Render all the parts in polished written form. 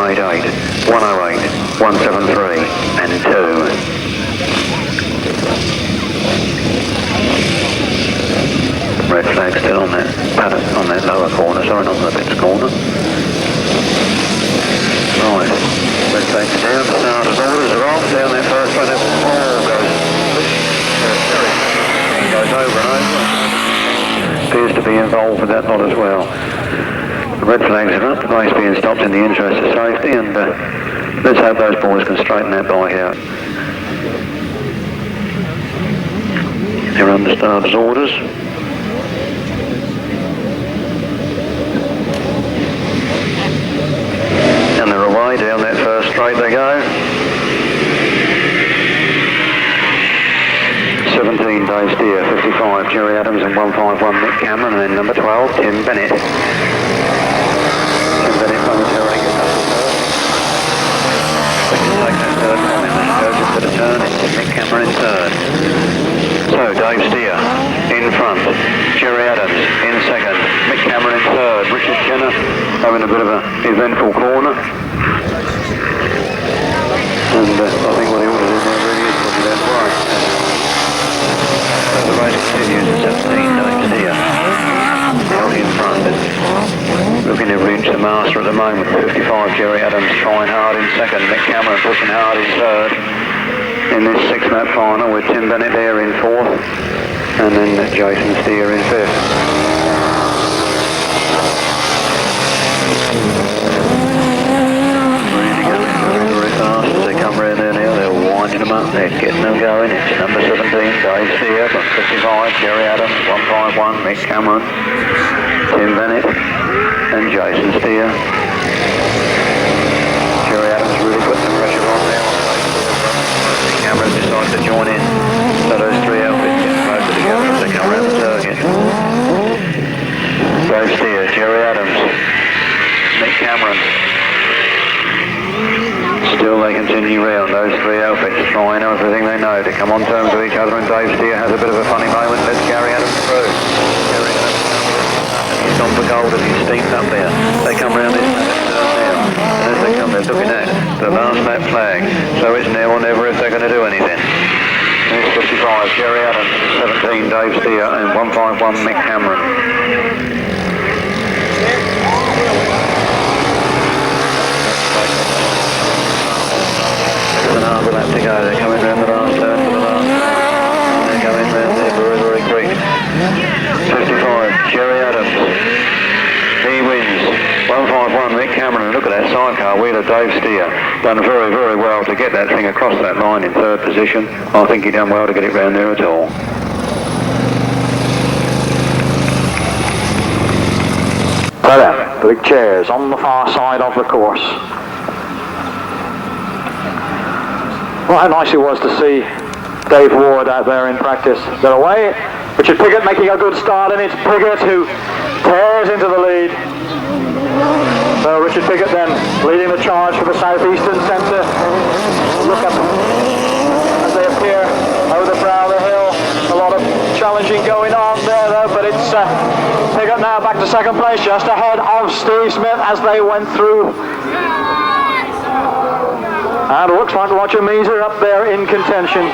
188, 108, 173 and 2. Red flag still on that Pavitt, on that lower corner, sorry, not the Bits corner. Right, red flag's down, starters orders are off, down that first one, goes over and over. Appears to be involved with that lot as well. The red flags are up, the base being stopped in the interest of safety, and let's hope those boys can straighten that bike out. They're under starters orders. And they're away, down that first straight they go. 17 Dave Steer, 55 Jerry Adams and 151 Nick Cameron, and then number 12 Tim Bennett. Tim Bennett momentarily gets up to third. They can take that third one in the goes into the turn, it's Nick Cameron in third. So Dave Steer in front, Jerry Adams in second, Nick Cameron in third, Richard Jenner having a bit of an eventful corner. And I think what he ordered in there really is probably that right. So the race continues at 17 Dave Steer out in front, looking to reach the master at the moment. 55 Jerry Adams trying hard in second, Nick Cameron pushing hard in third in this 6-lap final, with Tim Bennett there in fourth and then Jason Steer in fifth. Really going very, very fast as they come round there now. They're winding them up, they're getting them going. It's number 17 Dave Steer from 55 Jerry Adams, 151 Nick Cameron, Tim Bennett and Jason Steer. Jerry Adams really putting the pressure on now. Nick Cameron decides to join in, so those three outfits get closer together as they come around the circuit. Dave Steer, Jerry Adams, Nick Cameron. Still they continue round, those three outfits trying everything they know to come on terms with each other, and Dave Steer has a bit of a funny moment. Let's Gary Adams through. Gary Adams, he's gone for gold as he's steamed up there. They come round this now, and as they come they're looking at the last lap flag, so it's now or never if they're going to do anything. There's 55 Jerry Adams, 17 Dave Steer and 151 Nick Cameron. And half a lap to go, they're coming round the last turn for the last lap. They're going round there very, very quick. 55, Jerry Adams. He wins. 151, Nick Cameron, and look at that sidecar wheeler, Dave Steer. Done very, very well to get that thing across that line in third position. I think he done well to get it round there at all. So then, the big chairs on the far side of the course. Well, how nice it was to see Dave Ward out there in practice. They're away. Richard Piggott making a good start, and it's Piggott who tears into the lead. So Richard Piggott then leading the charge for the southeastern centre. Look up as they appear over the brow of the hill. A lot of challenging going on there though, but it's Piggott now back to second place, just ahead of Steve Smith as they went through. And it looks like Roger Measor up there in contention.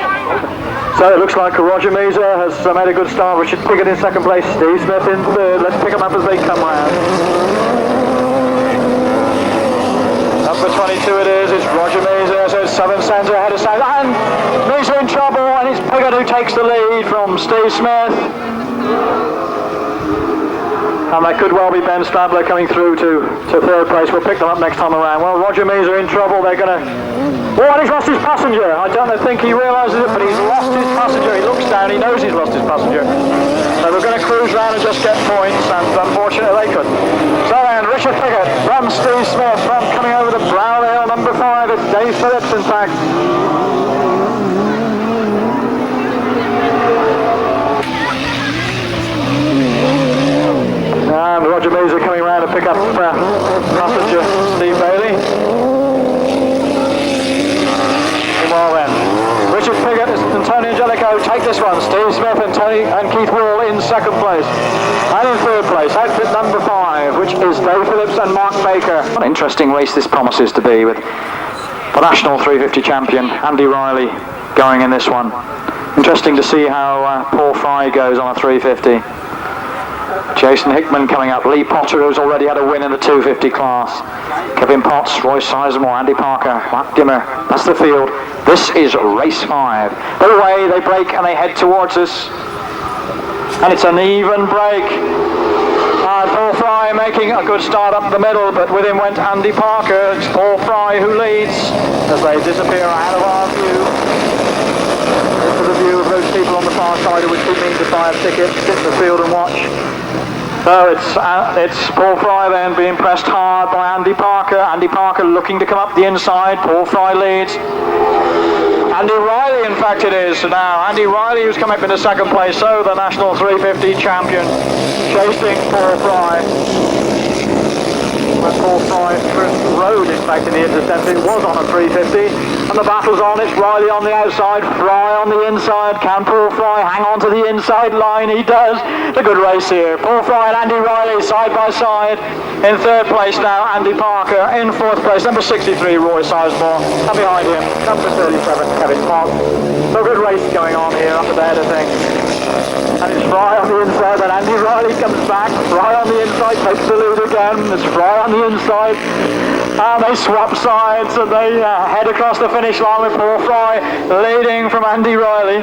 So it looks like Roger Measor has made a good start. Richard Piggott in second place, Steve Smith in third. Let's pick them up as they come round. Number 22 it is, it's Roger Measor, so it's Southern Centre ahead of South. And Measor in trouble, and it's Piggott who takes the lead from Steve Smith. And that could well be Ben Stradler coming through to third place. We'll pick them up next time around. Well, Roger Measor in trouble. They're going to... Oh, and he's lost his passenger. I don't think he realises it, but he's lost his passenger. He looks down, he knows he's lost his passenger. So we're going to cruise round and just get points, and unfortunately they couldn't. So then, Richard Piggott from Steve Smith, from coming over the brow of the hill, number 5. It's Dave Phillips, in fact. And Roger Measor coming round to pick up passenger Steve Bailey. Well then, Richard Piggott and Tony Angelico take this one. Steve Smith and Keith Wall in second place. And in in third place, outfit number 5, which is Dave Phillips and Mark Baker. What an interesting race this promises to be, with the national 350 champion Andy Riley going in this one. Interesting to see how Paul Fry goes on a 350. Jason Hickman coming up, Lee Potter, who's already had a win in the 250 class, Kevin Potts, Roy Sizemore, Andy Parker, Mark Dimmer. That's the field. This is race 5. They're away, they break and they head towards us, and it's an even break. Paul Fry making a good start up the middle, but with him went Andy Parker. It's Paul Fry who leads as they disappear ahead of our view. This is the view of those people on the far side who would keep meaning to buy a ticket, sit in the field and watch. So it's Paul Fry then being pressed hard by Andy Parker. Andy Parker looking to come up the inside. Paul Fry leads. Andy Riley, in fact, it is now. Andy Riley, who's come up into second place, so the national 350 champion, chasing Paul Fry. When Paul Fry rode, in fact, in the intercept, it was on a 350, and the battle's on. It's Riley on the outside, Fry on the inside. Can Paul Fry hang on to the inside line? He does. It's a good race here. Paul Fry and Andy Riley side by side. In third place now, Andy Parker. In fourth place, number 63, Roy Sizemore. And behind him, number 37, Kevin Potts. So good race going on here up at the head of things. And it's Fry on the inside, and Andy Riley comes back. Fry on the inside, takes the lead again. It's Fry on the inside. And they swap sides and they head across the finish line with Paul Fry leading from Andy Riley.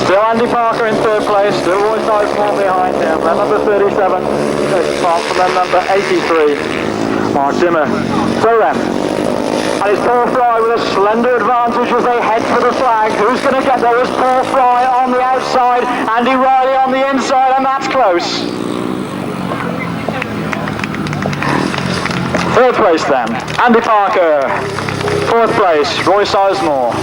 Still Andy Parker in third place, still Roy Sizemore behind him. Then number 37, Clayton, and then number 83, Mark Dimmer. So then, and it's Paul Fry with a slender advantage as they head for the flag. Who's going to get there? It's Paul Fry on the outside, Andy Riley on the inside, and that's close. Third place then, Andy Parker. Fourth place, Roy Sizemore.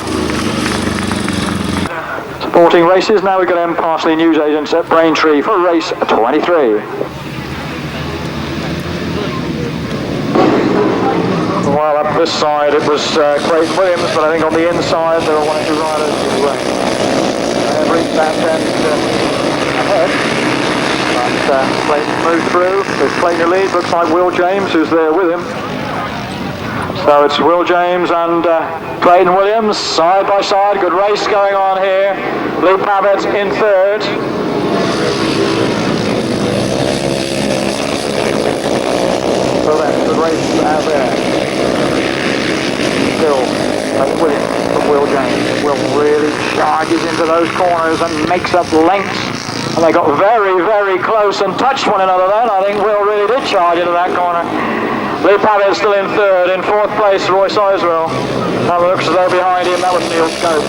Supporting races, now we've got M. Parsley newsagents at Braintree for race 23. Well, up this side it was Clayton Williams, but I think on the inside there were one or two riders who have reached that end ahead. But Clayton moved through. There's Clayton who leads. Looks like Will James who's there with him. So it's Will James and Clayton Williams side by side. Good race going on here. Lee Pavitt in third. So that's the race out there. Still Clayton Williams from Will James. Will really charges into those corners and makes up lengths. And they got very, very close and touched one another then. I think Will really did charge into that corner. Lee Pavitt still in third. In fourth place, Roy Sizemore. Now it looks as though behind him that was Neil Scope.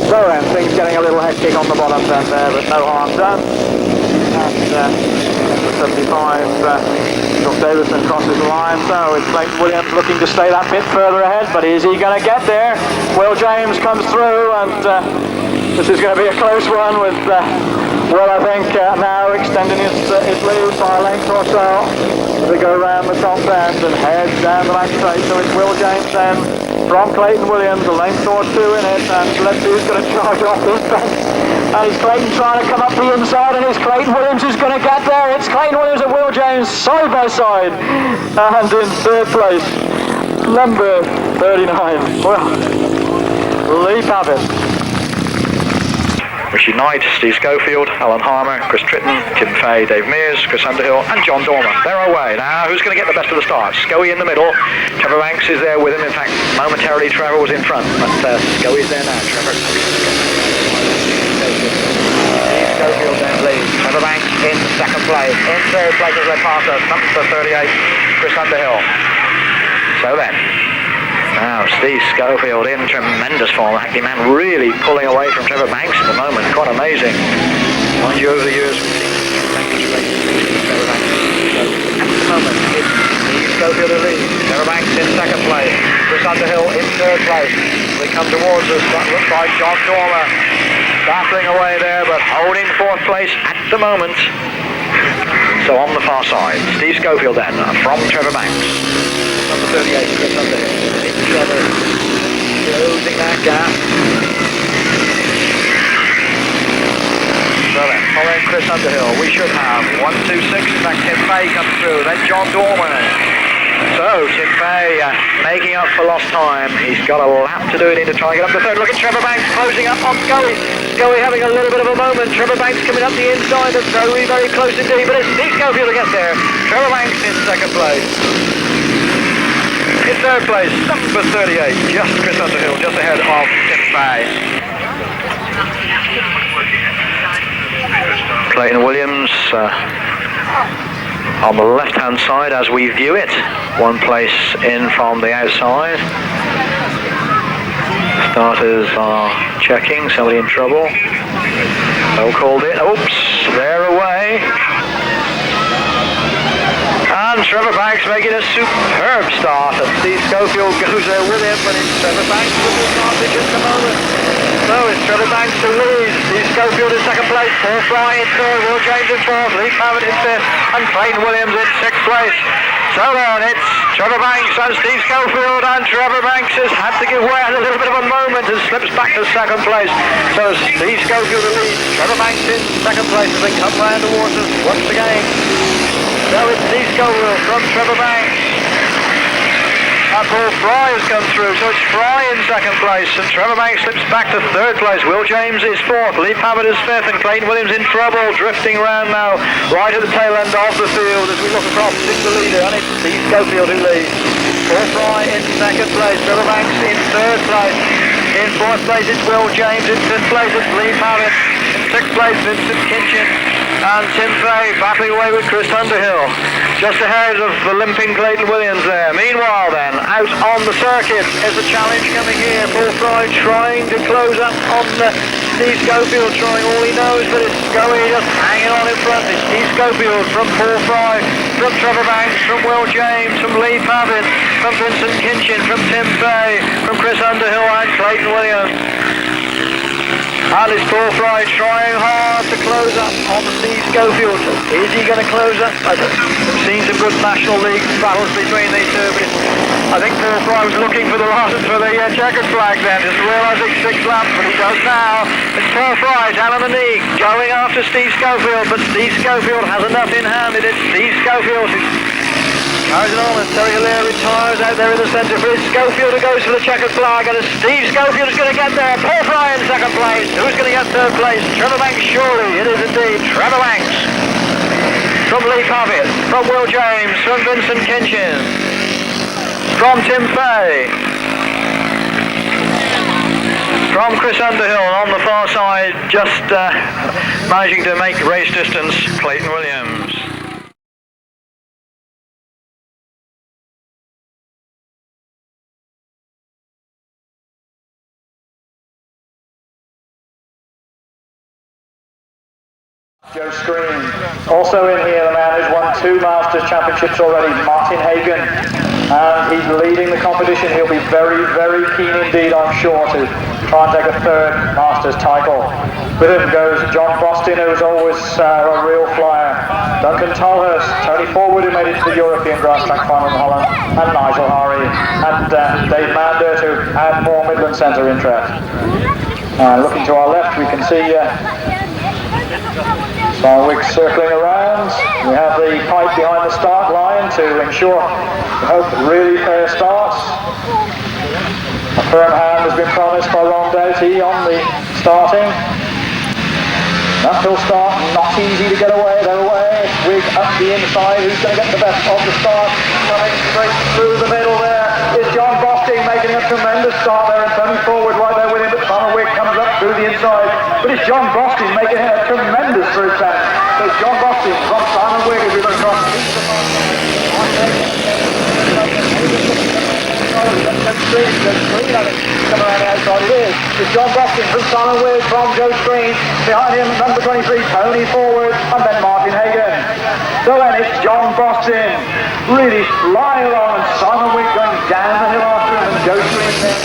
So then, things getting a little hectic on the bottom end there, but no harm done. And 75, Dewison crosses the line. So it's Clayton Williams looking to stay that bit further ahead, but is he going to get there? Will James comes through, and this is going to be a close one with Will, I think, now extending his lead by a length or so. They go around the top end and head down the back straight. So it's Will James then from Clayton Williams, a length or two in it, and let's see who's going to charge off this fence. And it's Clayton trying to come up the inside, and it's Clayton Williams who's going to get there. It's Clayton Williams and Will James side by side, and in third place, number 39. Well, Lee Pavitt. Richie Knight, Steve Schofield, Alan Harmer, Chris Tritton, Tim Fay, Dave Mears, Chris Underhill and John Dormer. They're away. Now who's going to get the best of the start? Scoey in the middle. Trevor Banks is there with him. In fact, momentarily Trevor was in front, but Scoey's there now. Trevor. Steve Schofield then leads. Trevor Banks in second place. In third place as they pass us, number 38, Chris Underhill. So then, now Steve Schofield in tremendous form. Acting man really pulling away from Trevor Banks at the moment. Quite amazing. Mind you, over the years we've seen Trevor Banks. So at the moment it's Steve Schofield who leads. Trevor Banks in second place. Chris Underhill in third place. They come towards us. That looks like John Dormer battling away there, but holding fourth place at the moment. So on the far side, Steve Schofield then from Trevor Banks. Number 38, Chris Underhill. Trevor closing that gap. So then, and Chris Underhill. We should have 1, 2, 6. In fact, Tim Fay comes through. Then John Dorman. So Tim Fay making up for lost time. He's got a lap to do it in to try and get up to third. Look at Trevor Banks closing up on Scully. Scully having a little bit of a moment. Trevor Banks coming up the inside and very, very close indeed. But it's Steve Schofield who gets there. Trevor Banks in second place. In third place, number 38, just Chris Underhill, just ahead of Tim Fay. Clayton Williams on the left-hand side as we view it. One place in from the outside. Starters are checking, somebody in trouble. No called it. Oops, they're away. And Trevor Banks making a superb start, and Steve Schofield goes there with him, but it's Trevor Banks with the advantage at the moment. So it's Trevor Banks who leads. Steve Schofield in second place, Paul Fry in third, Will James in fourth, Lee Pavitt in fifth, and Clayton Williams in sixth place. So then it's Trevor Banks and Steve Schofield, and Trevor Banks has had to give way at a little bit of a moment and slips back to second place. So Steve Schofield leads, Trevor Banks in second place as they come round the waters once again. So it's Steve Schofield from Trevor Banks. And Paul Fry has come through, so it's Fry in second place, and Trevor Banks slips back to third place. Will James is fourth, Lee Pavitt is fifth, and Clayton Williams in trouble, drifting around now, right at the tail end of the field as we look across to the leader, and it's Steve Schofield who leads. Paul Fry in second place, Trevor Banks in third place. In fourth place it's Will James, in fifth place it's Lee Pavitt, in sixth place Vincent Kinchin, and Tim Fay battling away with Chris Underhill. Just ahead of the limping Clayton Williams there. Meanwhile then, out on the circuit is a challenge coming here. Paul Fry trying to close up on Steve Schofield, trying all he knows, but it's Scully just hanging on in front. It's Steve Schofield from Paul Fry, from Trevor Banks, from Will James, from Lee Pavitt, from Vincent Kinchin, from Tim Fay, from Chris Underhill and Clayton Williams. And it's Paul Fry trying hard to close up on Steve Schofield. Is he going to close up? I've seen some good National League battles between these two, but I think Paul Fry was looking for the checkered flag then, just realising 6 laps, but he does now. It's Paul Fry down on the knee, going after Steve Schofield, but Steve Schofield has enough in hand. It is Steve Schofield who carries it on, and Terry Hillier retires out there in the centre for his Schofield who goes for the checkered flag, and Steve Schofield is going to get there. Paul Fry in second place. Who's going to get third place? Trevor Banks, surely. It is indeed Trevor Banks. From Lee Pavitt, from Will James, from Vincent Kinchin, from Tim Fay, from Chris Underhill on the far side, just managing to make race distance, Clayton Williams. Joe Screen. Also in here, the man who's won 2 Masters Championships already, Martin Hagon. And he's leading the competition. He'll be very, very keen indeed, I'm sure, to try and take a 3rd Masters title. With him goes John Bostin, who's always a real flyer. Duncan Tolhurst, Tony Forward, who made it to the European Grasstrack final in Holland, and Nigel Hari, and Dave Mander to add more Midland Centre interest. Looking to our left, we can see Wigg circling around. We have the pipe behind the start line to ensure, I hope, really fair starts. A firm hand has been promised by Ron Doughty on the starting. Uphill start, not easy to get away. They're away. It's Wigg up the inside. Who's going to get the best of the start? Coming straight through the middle there is John Bostin making a tremendous start there and turning forward right there with him. But Simon Wigg comes up through the inside. But it's John Bostin making a tremendous through set. So John Bostin from Simon Wigg as we look across. Coming around the outside it is. It's John Bostin from Simon Wigg, from Joe Screen. Behind him, number 23, Tony Forward, and then Martin Hagon. So then it's John Bostin really flying along, and Simon Wigg going down the hill after him, and Joe Screen there.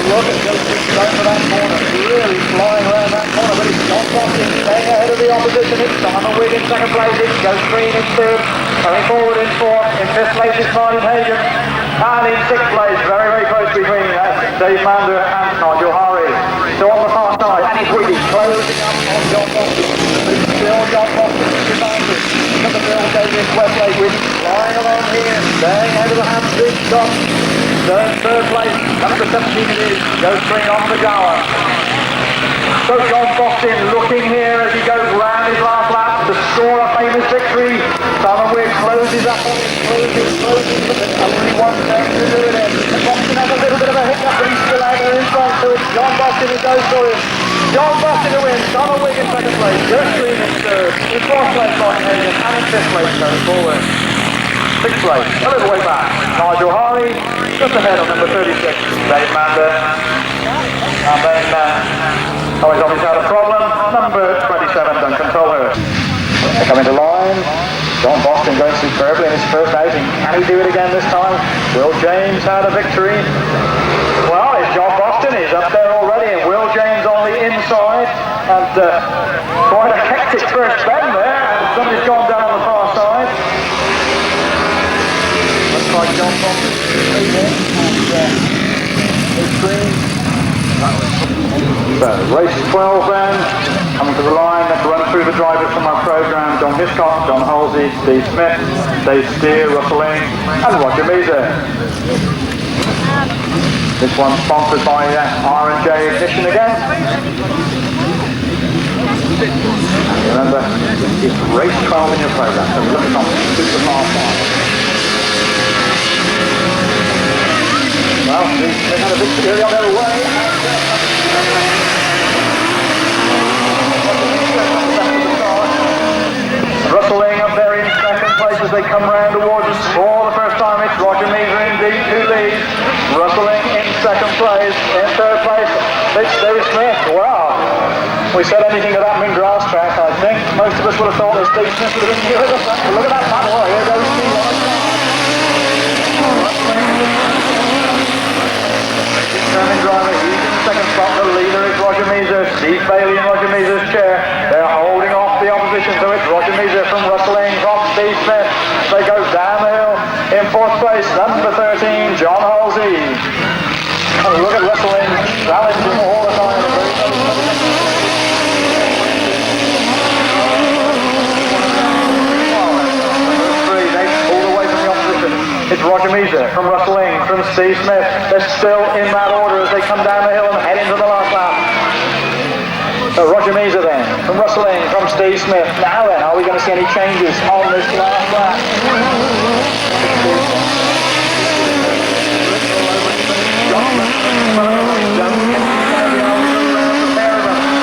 Look at Joe Screen going for that corner, really flying around that corner, but it's John Bostin staying ahead of the opposition. It's Simon Wigg in second place, it's Joe Screen in third, Tony Forward in fourth, in fifth place it's Martin Hagon. And in sixth place, very, very close between Dave Mander and Nigel Hari. So on the far side, and it's really closing up on John Bostin. staying out of the hands of each stop. Third place, number 17 it is, goes green on the Gower. So John Bostin looking here as he goes round his last lap to score a famous victory. Wigg closes up on him, closes, but there's only one thing to do with it. And Bostin has a little bit of a hiccup, but he's still out there in front, so it's John Bostin who goes for him. John Bostin to win, Wigg in second place, Just Green in third, in fourth place Martin Hagon, and in fifth place going forward. Sixth place, a little way back, Nigel just ahead on number 36, Dave Mander, and then he's obviously had a problem, number 27, Duncan Tolhurst. They come into line, John Bostin going superbly in his first outing. Can he do it again this time? Will James had a victory? Well, it's John Bostin, he's up there already, and Will James on the inside, and quite a hectic first bend there, and somebody's gone down on the far side. Looks like John Bostin So, race 12 then, coming to the line, let's run through the drivers from our programme: John Hiscock, John Halsey, Steve Smith, Dave Steer, Russell Ing, and Roger Measor. This one's sponsored by R&J Ignition again. And remember, it's race 12 in your programme, so we're looking on super far side. Well, they've had a victory on their way. Russell Ing up there in second place as they come round towards us for the first time. It's Roger Measor indeed who leads. Russell Ing in second place. In third place, it's Steve Smith. Wow. We said anything to that in Grasstrack, I think. Most of us would have thought that Steve Smith would have been here. Look at that battle. Here goes Steve. Determined driver, he's in second spot. The leader is Roger Measor. Steve Bailey in Roger Measor's chair. They're holding off the opposition, so it's Roger Measor from Russell Ing from Steve Smith. They go down the hill in fourth place, number 13, John Halsey. And look at Russell Ing challenging all the time. It's Roger Measor from Russell Ing, from Steve Smith. They're still in that order as they come down the hill and head into the last lap. So Roger Measor then, from Russell Ing, from Steve Smith. Now then, are we going to see any changes on this last lap?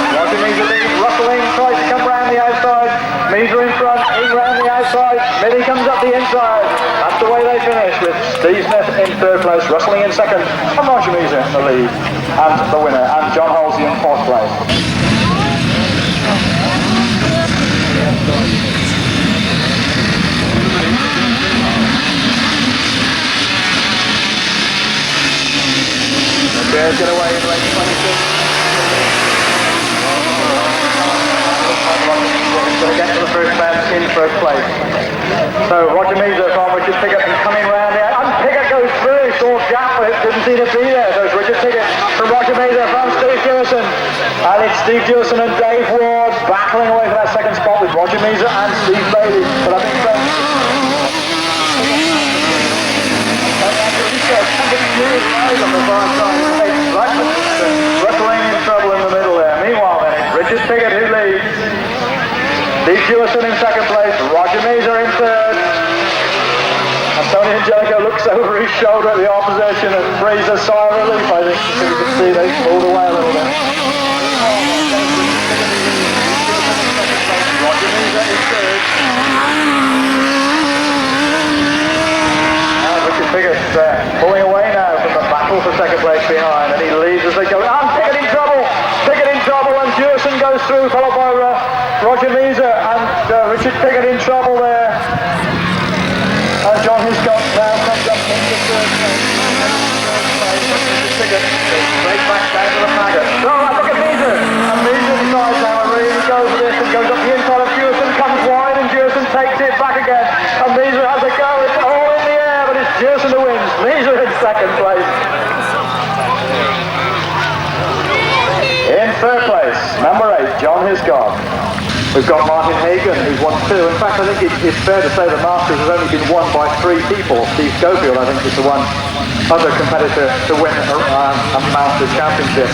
Roger Measor leads, Russell Ing tries to come round the outside. Measor in front, Ing round the outside. Millie comes up the inside. That's the way they finish, with Steve Smith in third place, Russell Ing in second, and Roger Measor in the lead, and the winner, and John Halsey in fourth place. The Bears get away in lane 26. Going to get to the first man in first place. So Roger Measor from Richard Piggott and coming round there, and Piggott goes through, saw gap, but it didn't seem to be there. So it's Richard Piggott from Roger Measor from Steve Dewison, and it's Steve Dewison and Dave Ward battling away for that second spot with Roger Measor and Steve Bailey. But I think Russell Ing in trouble in the middle there. Meanwhile then, it's Richard Piggott who leads. Steve Dewison in second place, Roger Measor in third. And Tony Angelico looks over his shoulder at the opposition and breathes a sigh of relief, I think, because you can see they pulled away a little bit. Roger Measor in third. And Richard Piggott pulling away now from the battle for second place behind, and he leads as they go. And Piggott in trouble! Piggott in trouble, and Dewison goes through, followed by Roger Measor, and Richard Piggott in trouble there. And John Hiscock now comes up into third place. Richard Piggott straight back down to the Pavitt. So I look at Measor, and Measor decides now and really goes for this and goes up the inside of Dewison, comes wide, and Dewison takes it back again. And Measor has a go, it's all in the air, but it's Dewison who wins. Measor in second place. In third place, number 8, John Hiscock. We've got Martin Hagon, who's won 2. In fact, I think it's fair to say the Masters has only been won by 3 people. Steve Schofield, I think, is the one other competitor to win a Masters championship.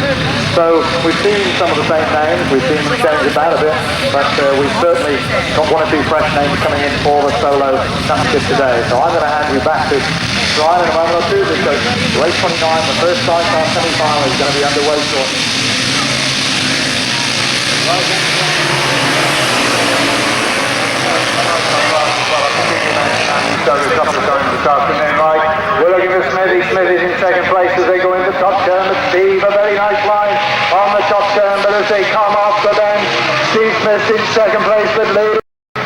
So we've seen some of the same names, we've seen them change about a bit, but we've certainly got 1 or 2 fresh names coming in for the solo championship today. So I'm going to hand you back to Brian in a moment or two, because race 29, the first Sidecar semi-final, is going to be underway shortly. So the top is going this afternoon, right? We're looking for Smithy. Smithy's in second place as they go into top turn. But Steve, a very nice line on the top turn, but as they come off the bend, Steve Smith's in second place, but leading.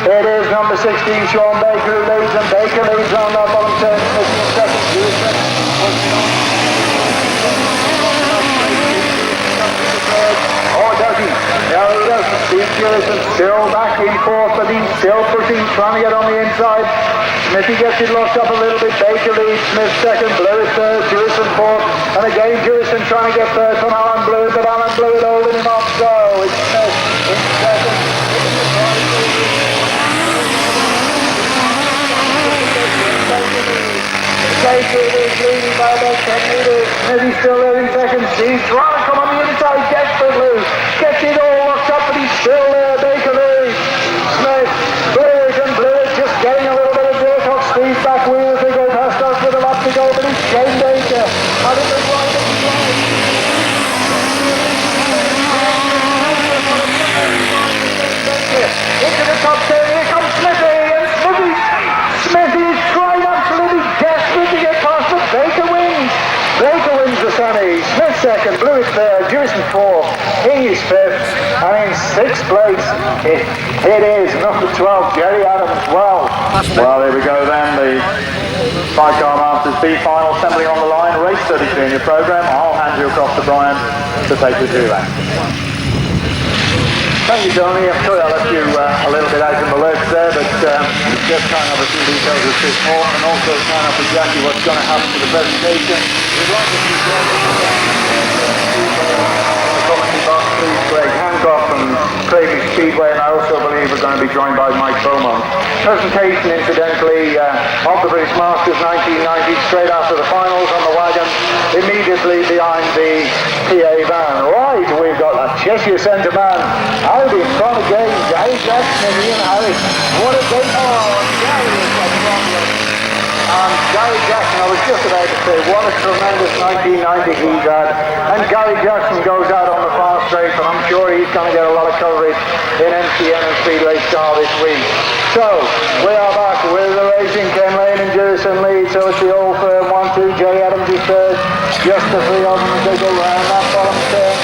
It is number 16, Sean Baker, who leads, and Baker leads on that bottom turn. Smith in second. Oh, does he? There he goes. Steve Dewison still back in fourth, but he's still pushing, trying to get on the inside. Smithy gets it locked up a little bit. Baker leads, Smith second, Blewitt third, Dewison fourth, and again Dewison trying to get third from Alan Blewitt, but Alan Blewitt holding him up. So it's Smith in second. Baker is leading by about 10 metres. Smithy's still there in second. Steve trying to come on the inside desperately. Gets it all locked up, but he's still there. Baker leads. Smith, Blewitt, and Blewitt just getting a little bit of dirt off Steve's back wheels. They go past us with a lap to go, but it's Shane Baker. I think they're right at the line. Into the top 10. Here comes Smithy, and Smithy's trying absolutely desperate to get past, but Baker wins. Baker wins the semi. Smith second, Blewitt third, Dewison fourth, he is fifth, and in sixth place it is number 12, Jerry Adams. Well, there we go then, the Sidecar Masters B final assembly on the line, race 33 in your programme. I'll hand you across to Brian to take you through that. Thank you, Tony. I'm sorry I left you a little bit out in the lurch there, but just tying up a few details with Chris Moore, and also tying up exactly what's going to happen to the presentation. We'd like to see the commentary box, please, Greg Hancock from Clayton Speedway, and I also believe we're going to be joined by Mike Beaumont. Presentation, incidentally, of the British Masters 1990, straight after the finals on the wagon, immediately behind the PA van. Right, we've got a Cheshire centre man out in front again, Gary Jackson and Ian Harris. What a great Gary is like Gary Jackson, I was just about to say, what a tremendous 1990 he's had. And Gary Jackson goes out on the far straight, and I'm sure he's going to get a lot of coverage in MCN and Speedway Star this week. So, we are back with the racing. Ken Lane and Dewison lead, so it's the old firm 1-2, Jerry Adams is third. Just the 3 of them as they go round that bottom turn.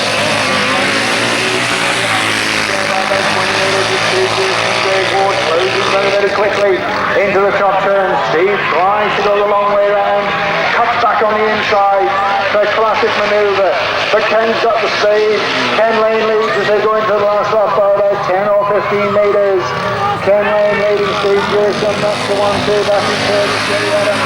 Very quickly into the top turn. Steve tries to go the long way round, cuts back on the inside, the classic manoeuvre, but Ken's got the speed. Ken Lane leads as they go into the last lap by about 10 or 15 metres. Ken Lane leading Steve Dewison, that's the 1-2, back in third is Jerry Adams.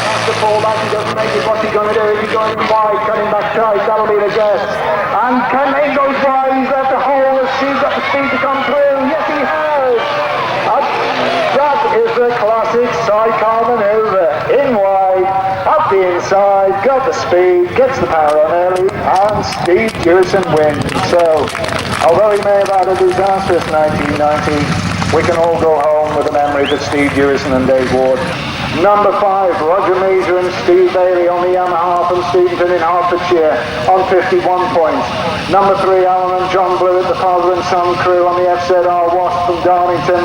Has to fall back, he doesn't make it. What's he going to do? Is he going wide, cutting back tight? That'll be the guess. And Ken Lane goes wide, he's left a hole. Has Steve got the speed to come through? Yes, he has. That is the classic Sidecar manoeuvre. In wide, up the inside, got the speed, gets the power on early, and Steve Dewison wins. So, although he may have had a disastrous 1990, we can all go home with the memories of Steve Dewison and Dave Ward. Number 5, Roger Measor and Steve Bailey on the Yamaha from Steventon in Hertfordshire on 51 points. Number 3, Alan and John Blewitt, the father and son crew on the FZR Wasp from Darlington,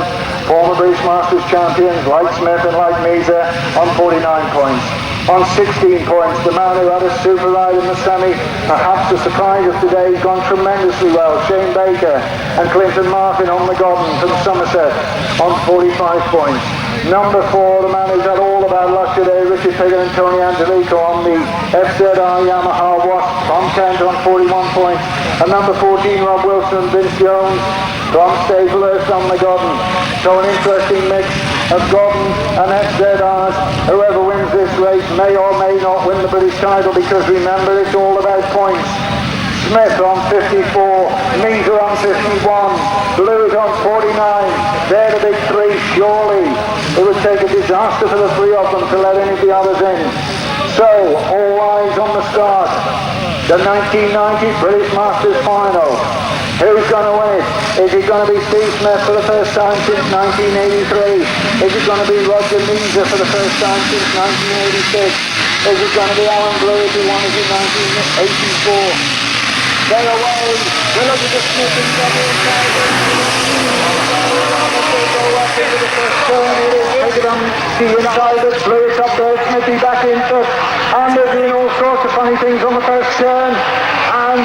former British Masters champions like Smith and like Measor on 49 points. On 16 points, the man who had a super ride in the semi, perhaps the surprise of today, has gone tremendously well, Shane Baker, and Clinton Martin on the Godden from Somerset on 45 points. Number 4, the man who's had all the bad luck today, Richard Piggott and Tony Angelico on the FZR Yamaha Wasp from Kent on 41 points. And number 14, Rob Wilson and Vince Jones from Staples on the Godden. So an interesting mix of Godden and FZRs. Whoever wins this race may or may not win the British title, because remember, it's all about points. Smith on 54, Measor on 51, Blewitt on 49. They're the big three, surely. It would take a disaster for the three of them to let any of the others in. So, all eyes on the start. The 1990 British Masters Final. Who's going to win it? Is it going to be Steve Smith for the first time since 1983? Is it going to be Roger Measor for the first time since 1986? Is it going to be Alan Blewitt who won it in 1984? They're away. We're looking at Smith and Trevor and Clayton. Go up into the first turn. It is Piggott on the inside. Blewitt up there. Smithy back into it. And they're doing all sorts of funny things on the first turn. And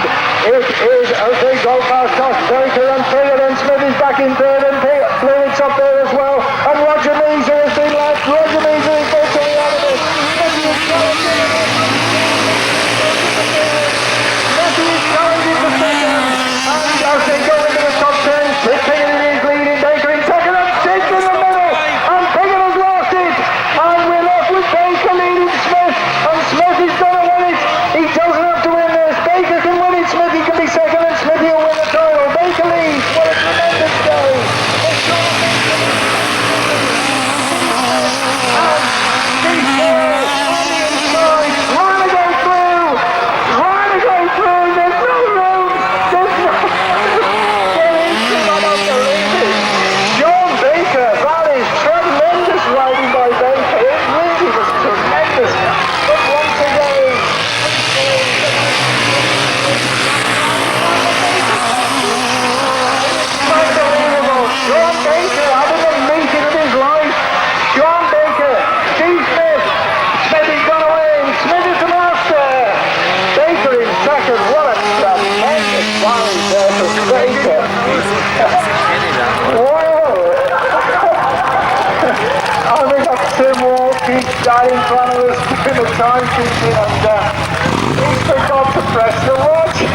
it is as they go past us. Baker and Piggott and Smithy's back in third and Blewitt's up there as well. And Roger Measor has been left. Roger Measor is going out of it. Smithy is challenging for second. And as they go into the top 10, Piggott is leading. Baker in second and sixth in the middle. And Piggott has lost it. And we're left with Baker leading Smith. And Smith is going to win it. He doesn't have to win this. Baker can win it. Smithy can be second and Smithy will win the title. Baker leads. What a tremendous day. And Steve Schofield on the inside. Trying to go through. There's no room. There's no unbelievable. John Baker. That is tremendous riding by Baker. It really was tremendous. But once again, unbelievable. John Baker having a meeting of his life. John Baker, Steve Smith. Smithy's gonna win. Smith is the master. Baker in second. What a tremendous ride there for Baker. Wow. I think that's Tim Walkie guy in front of us in the timekeeping and he forgot to press the